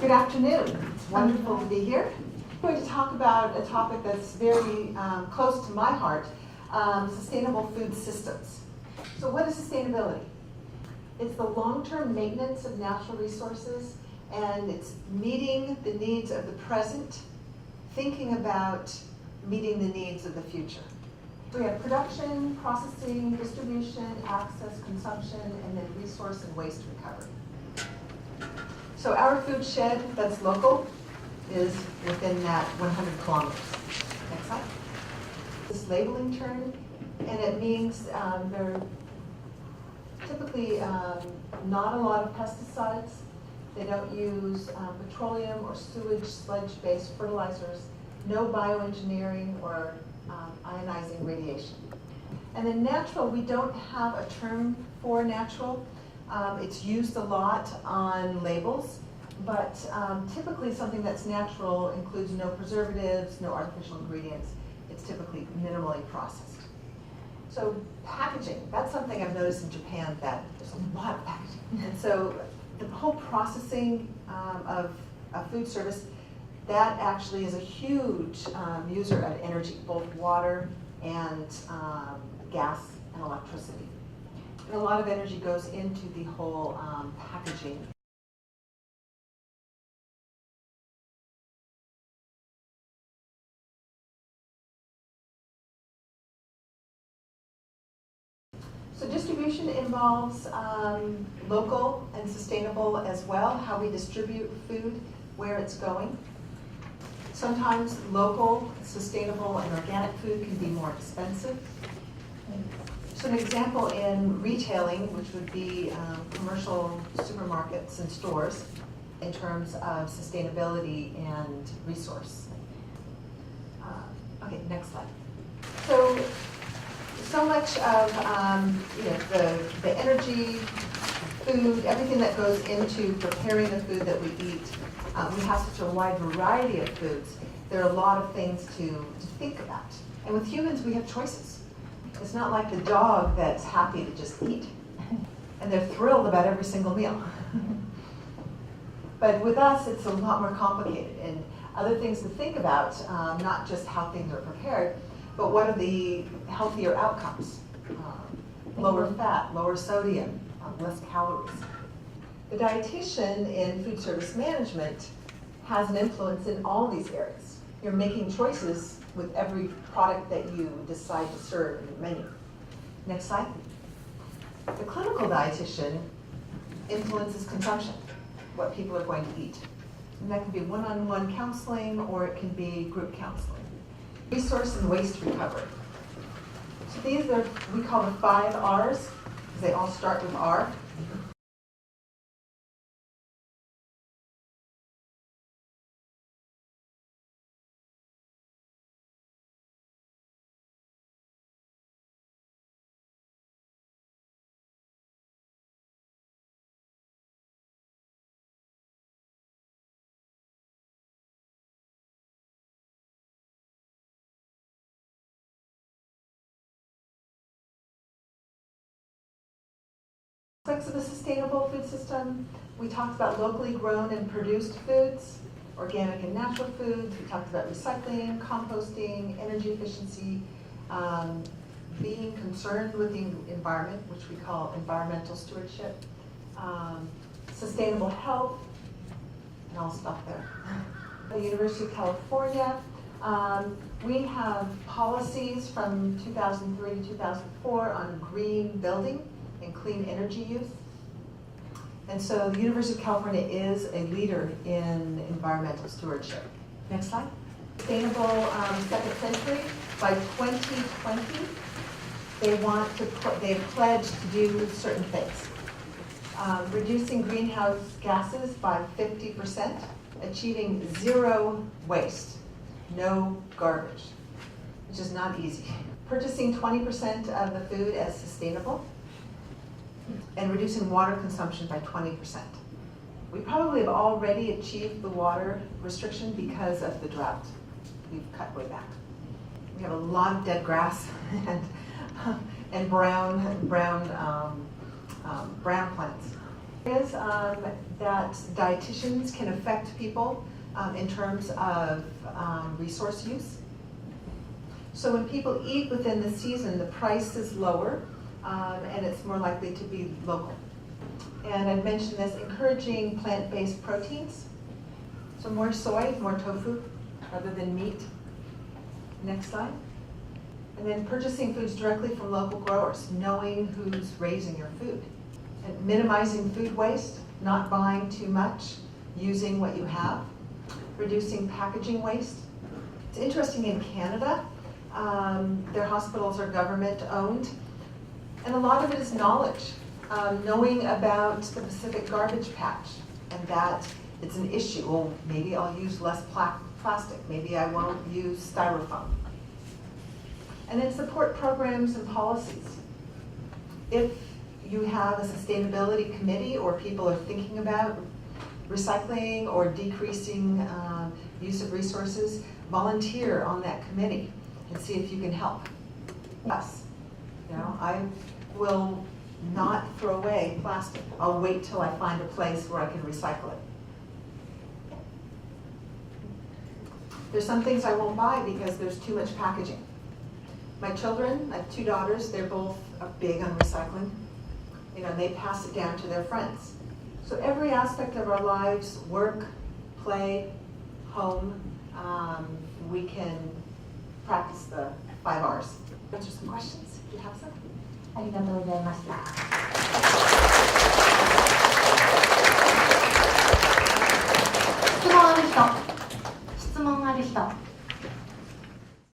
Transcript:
Good afternoon. It's wonderful to be here. I'm going to talk about a topic that's very close to my heart, sustainable food systems. So what is sustainability? It's the long-term maintenance of natural resources, and it's meeting the needs of the present, thinking about meeting the needs of the future. So we have production, processing, distribution, access, consumption, and then resource and waste recovery. So our food shed that's local is within that 100 kilometers. Next slide. This labeling term, and it means there are typically not a lot of pesticides. They don't use petroleum or sewage sludge-based fertilizers, no bioengineering or ionizing radiation. And then natural, we don't have a term for natural. It's used a lot on labels, but typically something that's natural includes no preservatives, no artificial ingredients. It's typically minimally processed. So packaging, that's something I've noticed in Japan, that there's a lot of packaging. And so the whole processing of food service, that actually is a huge user of energy, both water and gas and electricity. And a lot of energy goes into the whole packaging. So distribution involves local and sustainable as well, how we distribute food, where it's going. Sometimes local, sustainable, and organic food can be more expensive. So an example in retailing, which would be commercial supermarkets and stores, in terms of sustainability and resource. Okay, next slide. So much of the energy, food, everything that goes into preparing the food that we eat. We have such a wide variety of foods. There are a lot of things to think about. And with humans, we have choices. It's not like the dog that's happy to just eat. And they're thrilled about every single meal. But with us, it's a lot more complicated. And other things to think about, not just how things are prepared, but what are the healthier outcomes? Lower fat, lower sodium, less calories. The dietitian in food service management has an influence in all these areas. You're making choices with every product that you decide to serve in your menu. Next slide. The clinical dietitian influences consumption, what people are going to eat. And that can be one-on-one counseling, or it can be group counseling. Resource and waste recovery. So these are, we call the 5 R's, because they all start with R. Aspects of a sustainable food system. We talked about locally grown and produced foods, organic and natural foods. We talked about recycling, composting, energy efficiency, being concerned with the environment, which we call environmental stewardship, sustainable health, and I'll stop there. The University of California, we have policies from 2003 to 2004 on green building and clean energy use. And so the University of California is a leader in environmental stewardship. Next slide. Sustainable second century. By 2020, they've pledged to do certain things. Reducing greenhouse gases by 50%, achieving zero waste, no garbage, which is not easy. Purchasing 20% of the food as sustainable, and reducing water consumption by 20%. We probably have already achieved the water restriction because of the drought. We've cut way back. We have a lot of dead grass and brown plants. Is that dietitians can affect people in terms of resource use. So when people eat within the season, the price is lower and it's more likely to be local. And I've mentioned this, encouraging plant-based proteins. So more soy, more tofu, rather than meat. Next slide. And then purchasing foods directly from local growers, knowing who's raising your food. And minimizing food waste, not buying too much, using what you have. Reducing packaging waste. It's interesting in Canada, their hospitals are government owned, and a lot of it is knowledge. Knowing about the Pacific garbage patch and that it's an issue. Well, maybe I'll use less plastic. Maybe I won't use styrofoam. And then support programs and policies. If you have a sustainability committee or people are thinking about recycling or decreasing use of resources, volunteer on that committee and see if you can help. Yes, you know, I will not throw away plastic. I'll wait till I find a place where I can recycle it. There's some things I won't buy because there's too much packaging. My children, I have 2 daughters, they're both big on recycling. You know, they pass it down to their friends. So every aspect of our lives, work, play, home, we can practice the 5 R's. Answer some questions, if you have some. ありがとうございました。質問ある人。